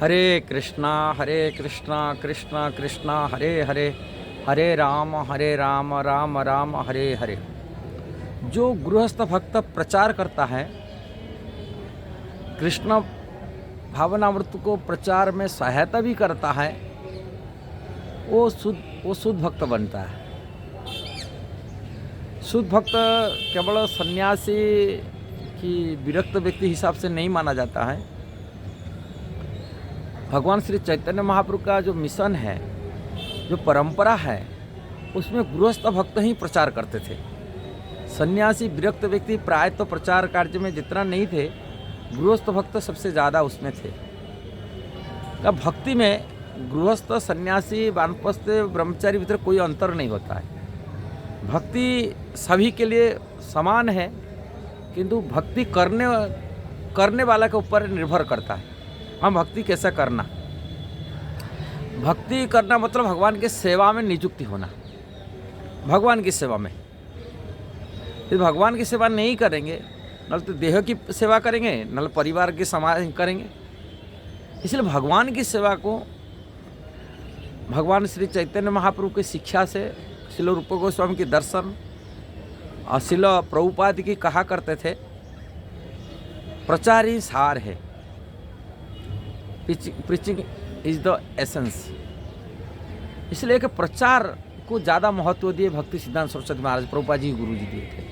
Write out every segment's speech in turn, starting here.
हरे कृष्णा कृष्णा कृष्णा हरे हरे, हरे राम राम राम हरे हरे। जो गृहस्थ भक्त प्रचार करता है, कृष्ण भावनामृत को प्रचार में सहायता भी करता है, वो शुद्ध भक्त बनता है। शुद्ध भक्त केवल सन्यासी की विरक्त व्यक्ति हिसाब से नहीं माना जाता है। भगवान श्री चैतन्य महाप्रभु का जो मिशन है, जो परंपरा है, उसमें गृहस्थ भक्त ही प्रचार करते थे। सन्यासी विरक्त व्यक्ति प्राय तो प्रचार कार्य में जितना नहीं थे, गृहस्थ भक्त सबसे ज़्यादा उसमें थे। अब भक्ति में गृहस्थ, सन्यासी, वानप्रस्थ, ब्रह्मचारी भीतर कोई अंतर नहीं होता है। भक्ति सभी के लिए समान है, किंतु भक्ति करने वाला के ऊपर निर्भर करता है। हम भक्ति कैसा करना। भक्ति करना मतलब भगवान के सेवा में नियुक्ति होना। भगवान की सेवा में, यदि भगवान की सेवा नहीं करेंगे, न तो देह की सेवा करेंगे, न परिवार की समाज करेंगे। इसलिए भगवान की सेवा को भगवान श्री चैतन्य महाप्रभु की शिक्षा से, श्रील रूप गोस्वामी की दर्शन और श्रील प्रभुपाद की कहा करते थे, प्रचार ही सार है। Preaching is the essence. इसलिए कि प्रचार को ज़्यादा महत्व दिए भक्ति सिद्धांत सरस्वती महाराज प्रभुपाद जी गुरु जी दिए थे।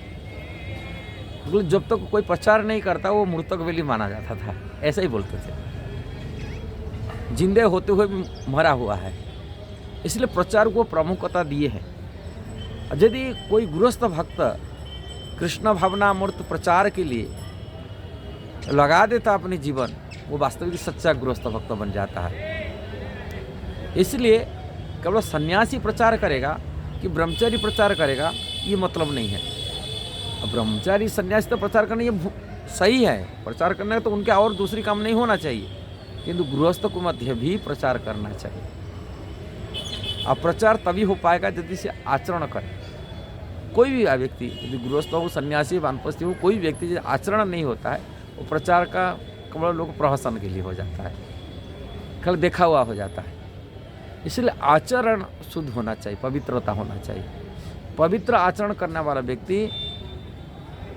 क्योंकि जब तक कोई प्रचार नहीं करता वो मृतक वेली माना जाता था, ऐसा ही बोलते थे। जिंदे होते हुए भी मरा हुआ है, इसलिए प्रचार को प्रमुखता दिए हैं। यदि कोई गृहस्थ भक्त कृष्ण भावनामृत प्रचार के लिए लगा देता अपने जीवन, वो वास्तविक सच्चा गृहस्थ भक्त बन जाता है। इसलिए केवल सन्यासी प्रचार करेगा कि ब्रह्मचारी प्रचार करेगा, ये मतलब नहीं है। अब ब्रह्मचारी सन्यासी तो प्रचार करना ये सही है, प्रचार करना है तो उनके और दूसरी काम नहीं होना चाहिए, किंतु गृहस्थ को मध्य भी प्रचार करना चाहिए। अब प्रचार तभी हो पाएगा यदि से आचरण करे। कोई भी व्यक्ति, यदि गृहस्थ हो, सन्यासी, वानप्रस्थी हो, कोई व्यक्ति यदि आचरण नहीं होता है, वो प्रचार का केवल लोग प्रहसन के लिए हो जाता है, कल देखा हुआ हो जाता है। इसलिए आचरण शुद्ध होना चाहिए, पवित्रता होना चाहिए। पवित्र आचरण करने वाला व्यक्ति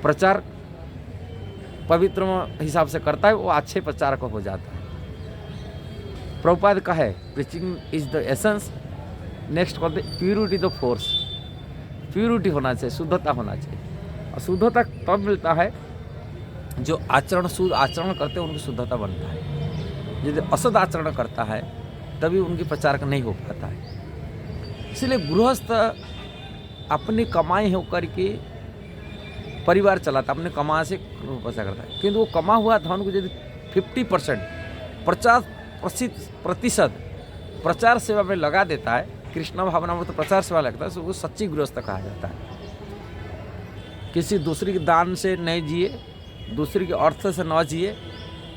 प्रचार पवित्र हिसाब से करता है, वो अच्छे प्रचारक हो जाता है। प्रभुपाद का है preaching is the essence. Next कहते प्यूरिटी द फोर्स। प्यूरिटी होना चाहिए, शुद्धता होना चाहिए। और शुद्धता तब मिलता है जो आचरण, शुद्ध आचरण करते हैं, उनकी शुद्धता बनता है। यदि असद आचरण करता है तभी उनकी प्रचार नहीं हो पाता है। इसलिए गृहस्थ अपनी कमाई होकर के परिवार चलाता, अपने कमाई से पैसा करता है, किंतु वो कमा हुआ धन को यदि 50%, 50% प्रचार सेवा में लगा देता है, कृष्ण भावनामृत प्रचार सेवा लगता है, तो वो सच्ची गृहस्थ कहा जाता है। किसी दूसरी के दान से नहीं जिए, दूसरी के अर्थ से न जिए।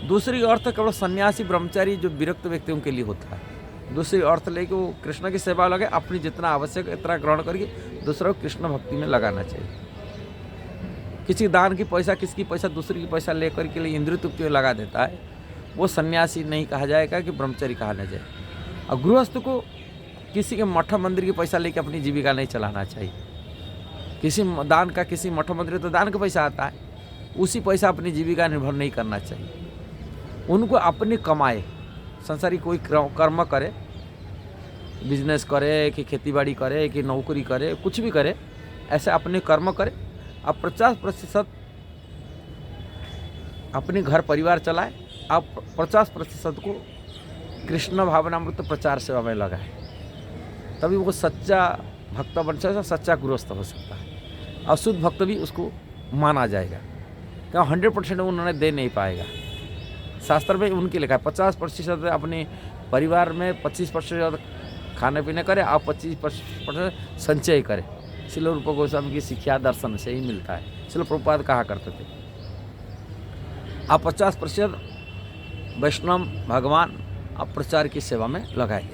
दूसरी अर्थ केवल सन्यासी, ब्रह्मचारी, जो विरक्त व्यक्तियों के लिए होता है। दूसरी अर्थ लेके वो कृष्ण की सेवा लगे, अपनी जितना आवश्यक इतना ग्रहण करके दूसरों को कृष्ण भक्ति में लगाना चाहिए। किसी दान की पैसा, किसकी पैसा, दूसरी की पैसा लेकर के लिए इंद्रिय तृप्ति में लगा देता है, वो सन्यासी नहीं कहा जाएगा कि ब्रह्मचारी कहा न जाए। और गृहस्थ को किसी के मठ मंदिर की पैसा लेके अपनी जीविका नहीं चलाना चाहिए। किसी दान का, किसी मठ मंदिर तो दान का पैसा आता है, उसी पैसा अपनी जीविका निर्भर नहीं करना चाहिए। उनको अपनी कमाए, संसारी कोई कर्म करे, बिजनेस करे कि खेतीबाड़ी करे कि नौकरी करे, कुछ भी करे, ऐसे अपने कर्म करे। अब 50% अपने घर परिवार चलाए, अब 50% को कृष्ण भावनामृत प्रचार सेवा में लगाए, तभी वो सच्चा भक्त बन सकता है, सच्चा गृहस्थ हो सकता है। और शुद्ध भक्त भी उसको माना जाएगा, क्या 100% उन्होंने दे नहीं पाएगा। शास्त्र में उनके लिखा है 50% अपने परिवार में, 25% खाने पीने करे और 25% संचय करे। श्रील रूप गोस्वामी की शिक्षा दर्शन से ही मिलता है। श्रील प्रभुपाद कहा करते थे, आप 50% वैष्णव भगवान आप प्रचार की सेवा में लगाए,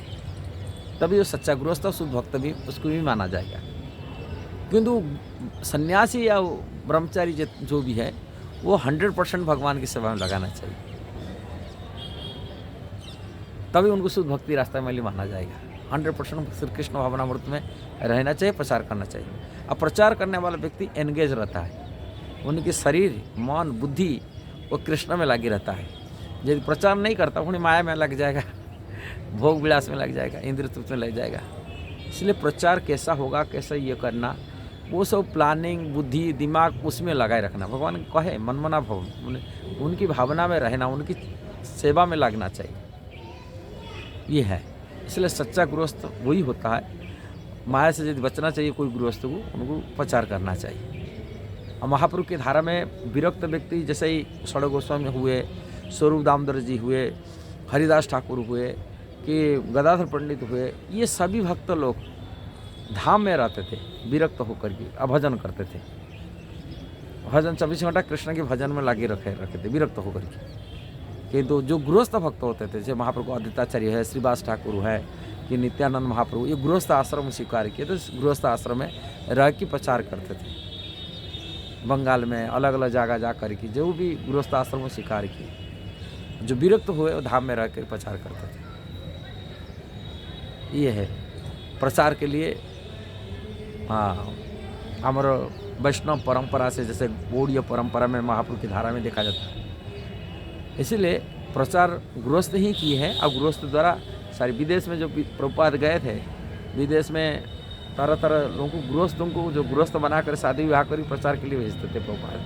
तभी वो सच्चा गृहस्थ शुद्ध भक्त भी उसको भी माना जाएगा। किंतु सन्यासी या ब्रह्मचारी जो भी है, वो 100% भगवान की सेवा में लगाना चाहिए। तभी उनको शुद्ध भक्ति रास्ता में माना जाएगा। 100% श्री कृष्ण भावनामृत में रहना चाहिए, प्रचार करना चाहिए। अब प्रचार करने वाला व्यक्ति एंगेज रहता है, उनके शरीर, मन, बुद्धि वो कृष्ण में लगी रहता है। यदि प्रचार नहीं करता उन्हें माया में लग जाएगा, भोग विलास में लग जाएगा, इंद्रिय तृप्ति में लग जाएगा। इसलिए प्रचार कैसा होगा, कैसा ये करना, वो सब प्लानिंग, बुद्धि, दिमाग उसमें लगाए रखना। भगवान कहे मनमना भव, उनकी भावना में रहना, उनकी सेवा में लगना चाहिए, ये है। इसलिए सच्चा गृहस्थ वही होता है। माया से यदि बचना चाहिए कोई गृहस्थ को, उनको प्रचार करना चाहिए। और महाप्रभु की धारा में विरक्त व्यक्ति जैसे ही षड़ गोस्वामी हुए, स्वरूप दामोदर जी हुए, हरिदास ठाकुर हुए, कि गदाधर पंडित हुए, ये सभी भक्त लोग धाम में रहते थे विरक्त होकर के, अभजन करते थे। भजन 24 घंटा कृष्ण के भजन में लगे रखे थे विरक्त होकर के। किंतु जो गृहस्थ भक्त होते थे, जैसे महाप्रभु अद्वैताचार्य है, श्रीवास ठाकुर है, कि नित्यानंद महाप्रभु, ये गृहस्थ आश्रम स्वीकार किए तो गृहस्थ आश्रम में रह के प्रचार करते थे। बंगाल में अलग अलग जगह जा कर के जो भी गृहस्थ आश्रम स्वीकार किए, जो विरक्त हुए वो धाम में रह कर प्रचार करते थे। ये है प्रचार के लिए। हाँ, हमारे वैष्णव परंपरा से, जैसे गौड़ीय परंपरा में महाप्रभु की धारा में देखा जाता है। इसीलिए प्रचार गृहस्थ ही की है। अब गृहस्थ द्वारा सारे विदेश में जो प्रभुपाद गए थे, विदेश में तरह तरह लोगों को, गृहस्थों को जो गृहस्थ बनाकर शादी विवाह कर प्रचार के लिए भेजते थे प्रभुपाद।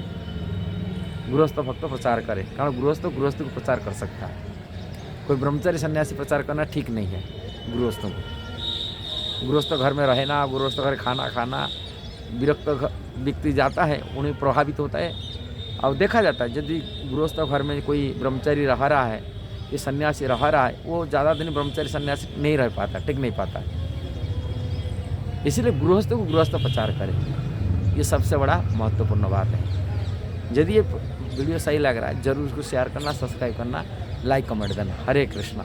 गृहस्थ भक्त प्रचार करे, कारण गृहस्थ को प्रचार कर सकता है। कोई ब्रह्मचारी सन्यासी प्रचार करना ठीक नहीं है गृहस्थों को। गृहस्थ घर में रहना, गृहस्थ घर खाना खाना, विरक्त व्यक्ति जाता है उन्हें प्रभावित होता है। अब देखा जाता है यदि गृहस्थ घर में कोई ब्रह्मचारी रह रहा है, ये सन्यासी रह रहा है, वो ज़्यादा दिन ब्रह्मचारी सन्यासी नहीं रह पाता, टिक नहीं पाता। इसलिए गृहस्थ को गृहस्थ प्रचार करें, ये सबसे बड़ा महत्वपूर्ण बात है। यदि ये वीडियो सही लग रहा है, जरूर उसको शेयर करना, सब्सक्राइब करना, लाइक कमेंट देना। हरे कृष्णा।